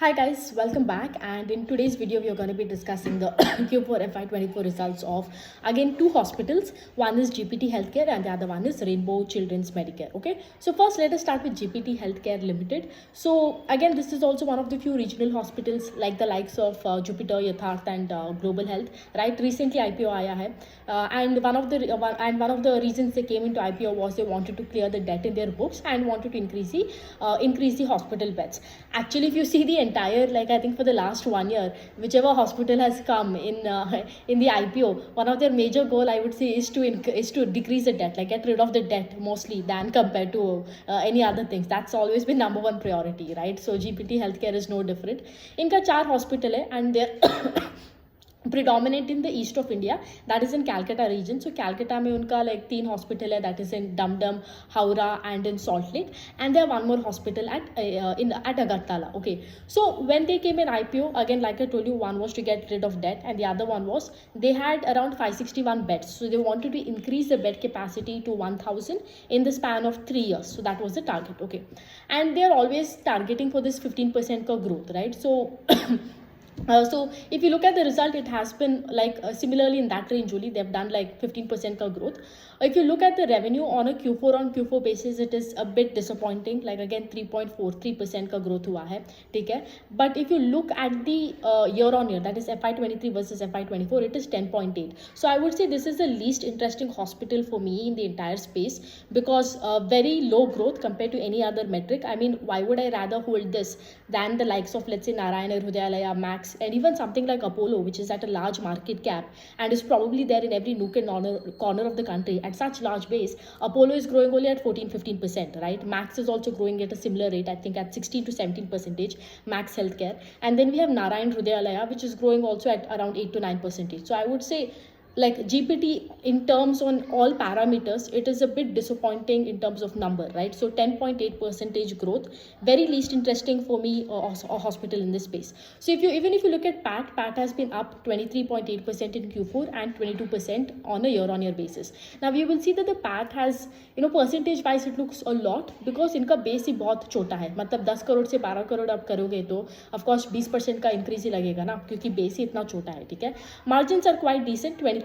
Hi guys, welcome back, and in today's video we are going to be discussing the Q4 FY24 results of again two hospitals. One is GPT Healthcare and the other one is Rainbow Children's Medicare. Okay, so first let us start with GPT Healthcare Limited. So again, this is also one of the few regional hospitals like the likes of Jupiter, Yatharth and Global Health. Right, recently IPO आया है, and one of the reasons they came into IPO was they wanted to clear the debt in their books and wanted to increase the hospital beds. Actually, if you see the entire, like I think for the last 1 year, whichever hospital has come in the IPO, one of their major goal I would say is to decrease the debt, like get rid of the debt mostly than compared to any other things. That's always been number one priority, right? So GPT Healthcare is no different. इनका 4 hospital है and they're predominant in the east of India, that is in Calcutta region. So Calcutta में उनका like 3 hospital है, that is in Dum Dum, Howrah and in Salt Lake, and there one more hospital at Agartala. Okay, so when they came in IPO, again like I told you, one was to get rid of debt and the other one was they had around 561 beds, so they wanted to increase the bed capacity to 1000 in the span of 3 years. So that was the target. Okay, and they are always targeting for this 15% का growth, right? So so if you look at the result, it has been like similarly in that range only. They've done like 15% ka growth. If you look at the revenue on a Q4 on Q4 basis, it is a bit disappointing. Like again 3.43% ka growth हुआ है, ठीक है. But if you look at the year on year, that is FY23 versus FY24, it is 10.8. So I would say this is the least interesting hospital for me in the entire space because very low growth compared to any other metric. I mean, why would I rather hold this than the likes of, let's say, Narayana Hrudayalaya, Max, and even something like Apollo, which is at a large market cap and is probably there in every nook and corner of the country at such large base. Apollo is growing only at 14-15%, right? Max is also growing at a similar rate, I think at 16 to 17%, Max Healthcare. And then we have Narayan Hrudayalaya, which is growing also at around 8 to 9%. So I would say like GPT in terms on all parameters, it is a bit disappointing in terms of number, right? So 10.8% growth, very least interesting for me, a hospital in this space. So if you look at PAT has been up 23.8% in Q4 and 22% on a year-on-year basis. Now you will see that the PAT has, percentage wise it looks a lot because इनका base ही बहुत छोटा है. मतलब 10 करोड़ से 12 करोड़ आप करोगे तो of course 20% का इंक्रीज ही लगेगा ना, क्योंकि बेस ही इतना छोटा है, ठीक है. Margins are quite decent, 23%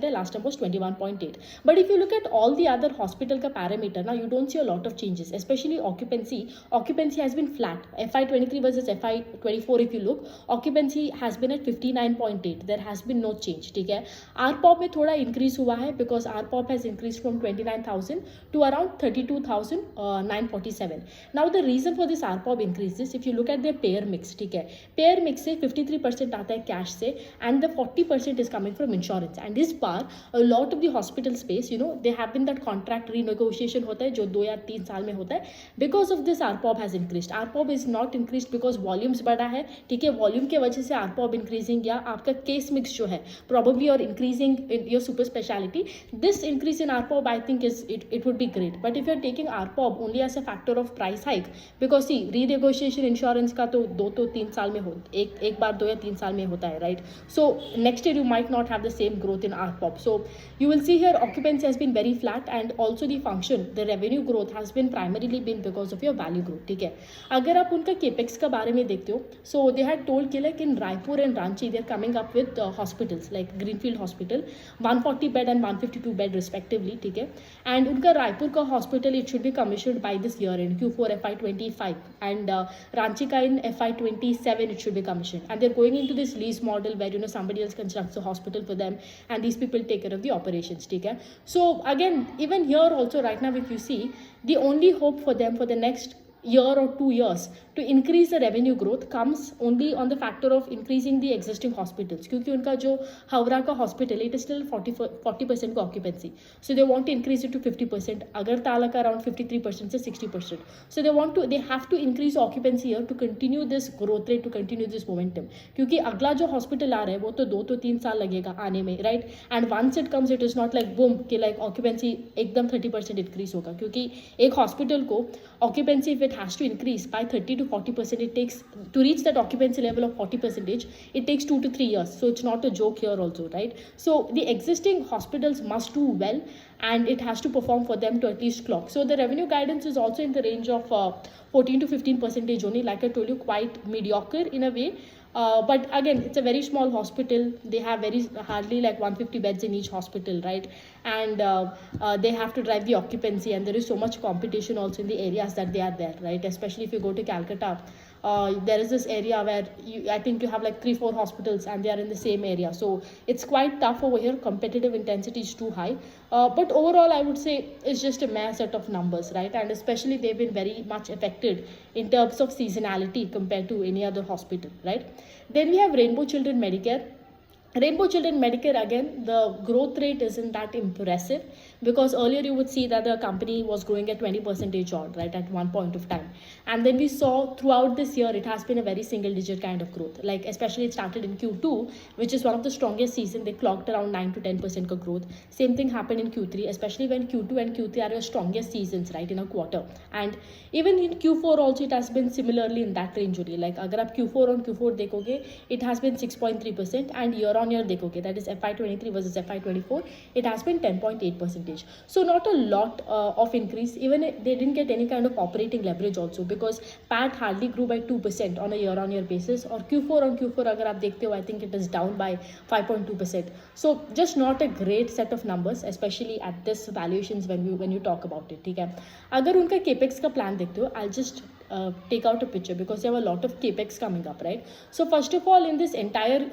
है, last time was 21.8. But if you look at all the other hospital का parameter, now you don't see a lot of changes, especially occupancy. Occupancy has been flat. FY23 versus FY24, if you look, occupancy has been at 59.8. There has been no change, ठीक है. ARPOB में थोड़ा increase हुआ है because ARPOB has increased from 29,000 to around 32,947. Now the reason for this ARPOB increase is if you look at their payer mix, ठीक है. Payer mix से 53% आता है cash से and the 40% is coming from insurance. And this bar, a lot of the hospital space, they have been that contract renegotiation होता है जो 2 या 3 साल में होता है. Because of this ARPOB has increased. ARPOB is not increased because volumes बढ़ा है, ठीक है. Volume के वजह से ARPOB increasing या आपका case mix जो है probably you're increasing in your super specialty. This increase in ARPOB I think it would be great. But if you're taking ARPOB only as a factor of price hike, because see renegotiation insurance का तो 2 to 3 साल में हो एक बार 2 या 3 साल में होता है, right? So next year you might not have the same growth in ARPOB. So you will see here occupancy has been very flat and also the revenue growth has been primarily because of your value growth, ठीक है. अगर आप उनका capex का बारे में देखते हो, so they had told कि like in Raipur and Ranchi they're coming up with hospitals like Greenfield Hospital, 140 bed and 152 bed respectively, ठीक है. And उनका रायपुर का hospital it should be commissioned by this year in Q4 FY25 and Ranchi का in FY27 it should be commissioned, and they're going into this lease model where somebody else constructs a hospital for them and these people take care of the operations, ठीक है. So again, even here also right now if you see, the only hope for them for the next year or 2 years to increase the revenue growth comes only on the factor of increasing the existing hospitals, क्योंकि उनका जो हावड़ा का hospital it is still 40% का occupancy, so they want to increase it to 50%. Agartala का around 53% से 60%. So they have to increase occupancy here to continue this growth rate, to continue this momentum, क्योंकि अगला जो hospital आ रहा है वो तो 2 to 3 साल लगेगा आने में, right? And once it comes it is not like boom कि like occupancy एकदम 30% increase होगा, क्योंकि एक hospital को occupancy if it has to increase by 30 to 40%. It takes to reach that occupancy level of 40%. It takes 2 to 3 years. So it's not a joke here also, right? So the existing hospitals must do well, and it has to perform for them to at least clock. So the revenue guidance is also in the range of 14 to 15% only. Like I told you, quite mediocre in a way. But again, it's a very small hospital. They have very hardly like 150 beds in each hospital, right? And they have to drive the occupancy, and there is so much competition also in the areas that they are there, right? Especially if you go to Calcutta, there is this area where I think you have like 3 4 hospitals and they are in the same area, so it's quite tough over here. Competitive intensity is too high, but overall I would say it's just a mere set of numbers, right? And especially they've been very much affected in terms of seasonality compared to any other hospital, right? Then we have Rainbow Children Medicare. Rainbow Children Medicare, again, the growth rate isn't that impressive, because earlier you would see that the company was growing at 20% odd, right, at one point of time. And then we saw throughout this year, it has been a very single digit kind of growth. Like, especially it started in Q2, which is one of the strongest season. They clocked around 9 to 10% ka growth. Same thing happened in Q3, especially when Q2 and Q3 are your strongest seasons, right, in a quarter. And even in Q4 also, it has been similarly in that range only. Like, agar aap Q4 on Q4 dekhoge, it has been 6.3%, and year on year dekhoge, that is FY23 versus FY24, it has been 10.8%. So not a lot of increase. Even they didn't get any kind of operating leverage also, because PAT hardly grew by 2% on a year on year basis, or Q4 on Q4 agar aap dekhte ho, I think it is down by 5.2%. So just not a great set of numbers, especially at this valuations when you talk about it. ठीक है, अगर उनका capex का plan देखते हो, I'll just take out a picture, because there were a lot of capex coming up, right? So first of all, in this entire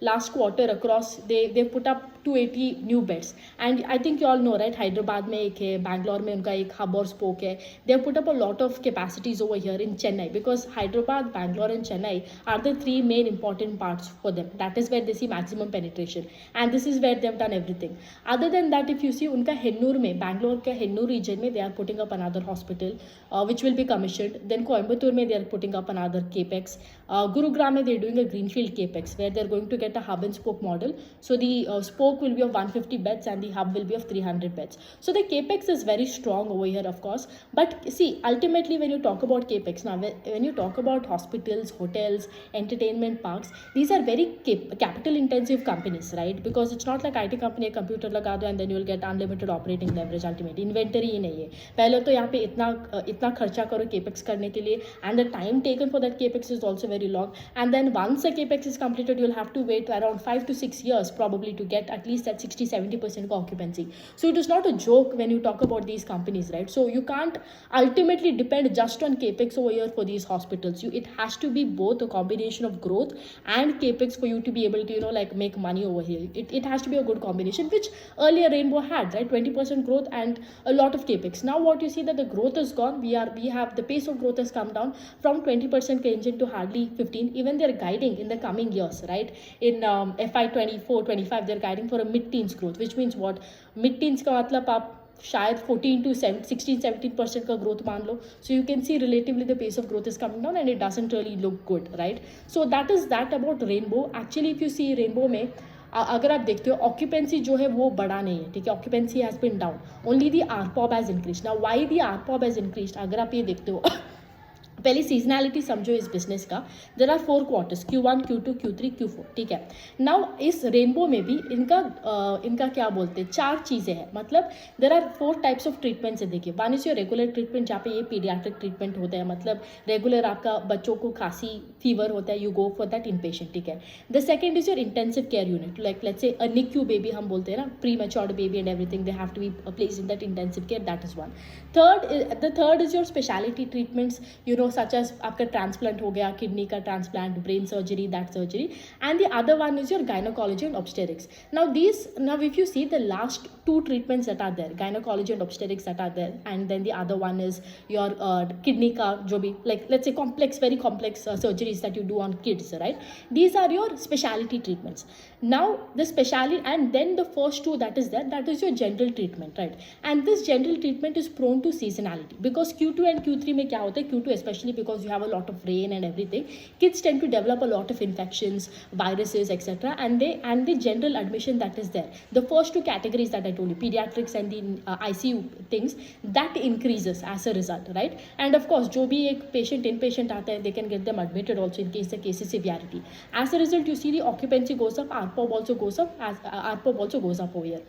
last quarter across, they put up 280 new beds. And I think you all know, right, Hyderabad mein ek hai, Bangalore mein unka ek hub or spoke hai. They have put up a lot of capacities over here in Chennai, because Hyderabad, Bangalore and Chennai are the three main important parts for them. That is where they see maximum penetration, and this is where they have done everything. Other than that, if you see unka Hennur mein, Bangalore ka Hennur region mein, they are putting up another hospital which will be commissioned. Then Coimbatore mein, they are putting up another capex. Gurugram mein, they are doing a greenfield capex where they are going to get a hub and spoke model. So the spoke will be of 150 beds and the hub will be of 300 beds. So the capex is very strong over here, of course. But see, ultimately when you talk about capex, now when you talk about hospitals, hotels, entertainment parks, these are very capital intensive companies, right? Because it's not like IT company, computer laga do and then you will get unlimited operating leverage. Ultimately inventory ही नहीं है. पहले तो यहाँ पे इतना खर्चा करो capex करने के लिए, and the time taken for that capex is also very long. And then once the capex is completed, you'll have to wait around 5 to 6 years probably to get at least at 60-70% occupancy. So it is not a joke when you talk about these companies, right? So you can't ultimately depend just on capex over here for these hospitals. It has to be both a combination of growth and capex for you to be able to like make money over here. It has to be a good combination, which earlier Rainbow had, right? 20% growth and a lot of capex. Now what you see that the growth is gone. We have the pace of growth has come down from 20% engine to hardly 15. Even they're guiding in the coming years, right? In FY24-25 they're guiding for a mid-teens growth, which means what? Mid-teens का मतलब आप शायद 14 to 16-17% का growth मान लो. So you can see relatively the pace of growth is coming down and it doesn't really look good, right? So that is that about Rainbow. Actually if you see Rainbow में अगर आप देखते हो occupancy जो है वो बढ़ा नहीं है, ठीक है. Occupancy has been down, only the ARPOB has increase. Now why the ARPOB has increase, अगर आप ये देखते हो पहले सीजनैलिटी समझो इस बिजनेस का. देर are 4 quarters, Q1, Q2, Q3, Q4, ठीक है. नाउ इस रेनबो में भी इनका क्या बोलते हैं, 4 चीज़ें हैं. मतलब there are 4 types of treatments है. देखिए, one is your regular treatment, जहाँ पे ये पीडियाट्रिक ट्रीटमेंट होता है. मतलब रेगुलर आपका बच्चों को खांसी फीवर होता है, you go for that inpatient, ठीक है. The second is your intensive care unit, like let's say a NICU baby हम बोलते हैं ना, prematured baby and everything, they have to be placed in that intensive care. That is one. Third is your speciality treatments, you know, such as आपका transplant हो गया, kidney का transplant, brain surgery, that surgery. And the other one is your gynaecology and obstetrics. Now if you see the last 2 treatments that are there, gynecology and obstetrics that are there, and then the other one is your kidney ka jo bhi, like let's say very complex surgeries that you do on kids, right? These are your specialty treatments. Now the specialty, and then the first 2 that is there, that is your general treatment, right? And this general treatment is prone to seasonality, because Q2 and Q3 में क्या होता है, Q2 especially especially because you have a lot of rain and everything, kids tend to develop a lot of infections, viruses, etc. And the general admission that is there, the first two categories that I told you, pediatrics and the ICU things, that increases as a result, right? And of course, जो भी एक patient inpatient आता है, they can get them admitted also in case the case is severity. As a result, you see the occupancy goes up, ARPOB also goes up, as ARPOB also goes up over here.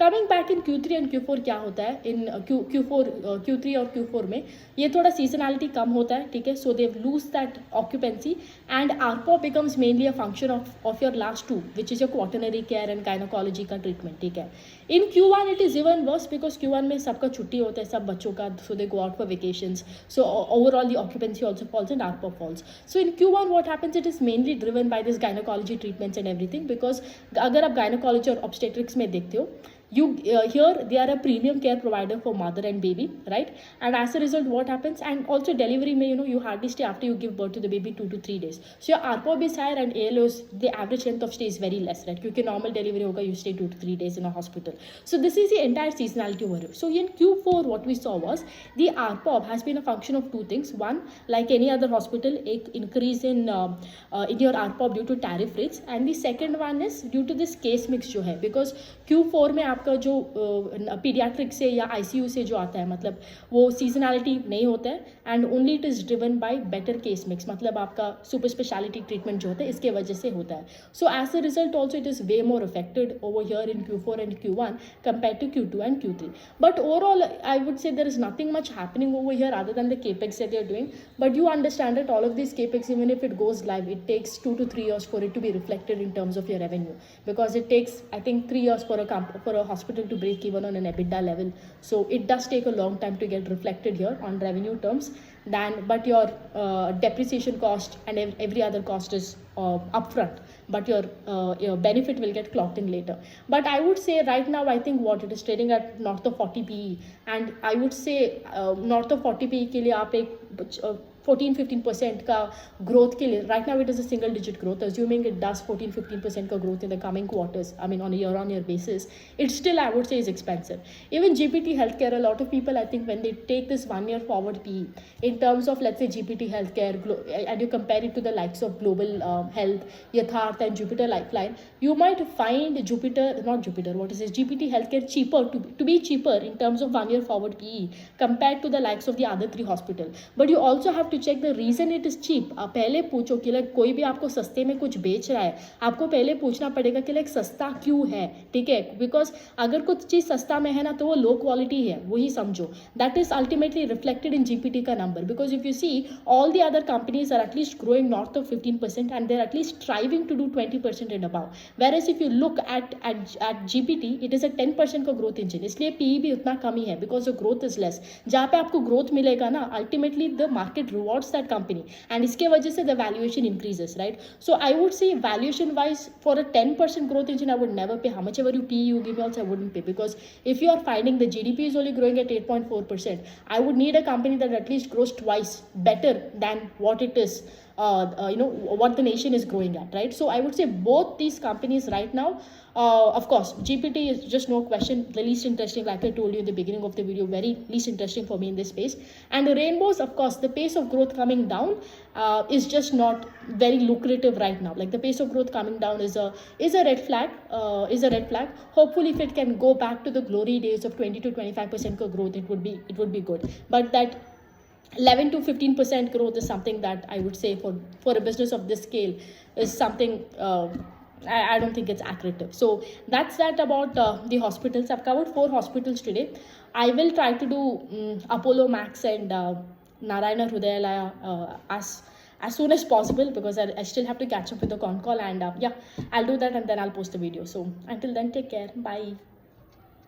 Coming back in Q3 and Q4 क्या होता है इन Q3 और Q4 में, ये थोड़ा seasonality कम होता है, ठीक है. So they lose that occupancy and ARPOB becomes mainly a function of your last two, which is your quaternary care and gynaecology का ट्रीटमेंट, ठीक है. In Q1 it is even worse because Q1 में सबका छुट्टी होता है, सब बच्चों का, so they go out for vacations, so overall the occupancy also falls and ARPOB falls. So in Q1 what happens, it is mainly driven by this gynecology treatments and everything, because अगर आप gynecology और obstetrics में देखते हो, you here they are a premium care provider for mother and baby, right? And as a result what happens, and also delivery may, you hardly stay after you give birth to the baby 2 to 3 days, so your ARPOB is higher and ALOS, the average length of stay is very less, right? Because normal delivery hoga, you stay 2 to 3 days in a hospital. So this is the entire seasonality over here. So in Q4 what we saw was the ARPOB has been a function of two things. One, like any other hospital, a increase in your ARPOB due to tariff rates, and the second one is due to this case mix जो है, because Q4 में आपका जो paediatric से या ICU से जो आता है, मतलब वो सीजनैलिटी नहीं होता है, and only it is driven by better case mix, मतलब आपका सुपर स्पेशलिटी ट्रीटमेंट जो होता है इसके वजह से होता है. So as a result also it is way more affected over here in Q4 and Q1 compare to Q2 and Q3. But overall I would say there is nothing much happening over here other than the capex that they are doing. But you understand that all of these capex, even if it goes live, it takes 2 to 3 years for it to be reflected in terms of your revenue, because it takes, I think, 3 years for a hospital to break even on an EBITDA level. So it does take a long time to get reflected here on revenue terms. But your depreciation cost and every other cost is upfront, but your benefit will get clocked in later. But I would say right now, I think what it is trading at north of 40 PE, and I would say north of 40 PE के लिए आप एक 14-15% का growth के लिए, right now it is a single digit growth, assuming it does 14-15% का growth in the coming quarters, I mean on year basis, it still, I would say, is expensive. Even GPT healthcare, a lot of people, I think, when they take this 1 year forward PE in terms of, let's say, GPT healthcare, and you compare it to the likes of Global Health, Yatharth and Jupiter Lifeline, you might find GPT healthcare cheaper, to be cheaper in terms of 1 year forward PE compared to the likes of the other 3 hospitals. But you also have to check the reason it is cheap. आप पहले पूछो कि like कोई भी आपको सस्ते में कुछ बेच रहा है, आपको पहले पूछना पड़ेगा कि लाइक सस्ता क्यों है, ठीक है. बिकॉज अगर कुछ चीज़ सस्ता में है ना, तो वो लो क्वालिटी है, वही समझो. That is ultimately reflected in GPT का number, because if you see all the other companies are at least growing north of 15% and they're at least striving to do 20% and above. Where if you look at GPT, it is a 10% का growth engine, इसलिए PE भी उतना कम ही है, because the growth is less. जहाँ पे आपको growth मिलेगा ना, ultimately the market rewards that company, and इसके वजह से the valuation increases, right? So I would say valuation wise, for a 10% growth engine, I would never pay. How much ever you PE you give me also, I wouldn't pay, because if you are finding the GDP is only growing at 8.4%, I would need a company that at least grows twice better than what it is, what the nation is growing at, right? So I would say both these companies right now, of course, GPT is just no question the least interesting, like I told you in the beginning of the video, very least interesting for me in this space. And the rainbows, of course, the pace of growth coming down is just not very lucrative right now. Like the pace of growth coming down is a red flag. Hopefully, if it can go back to the glory days of 20 to 25% growth, it would be good. But that 11 to 15% growth is something that I would say for a business of this scale is something I don't think it's accurate. So that's that about the hospitals. I've covered 4 hospitals today. I will try to do Apollo Max and Narayana Hrudayalaya as soon as possible, because I still have to catch up with the con call, and yeah, I'll do that and then I'll post the video. So until then, take care. Bye.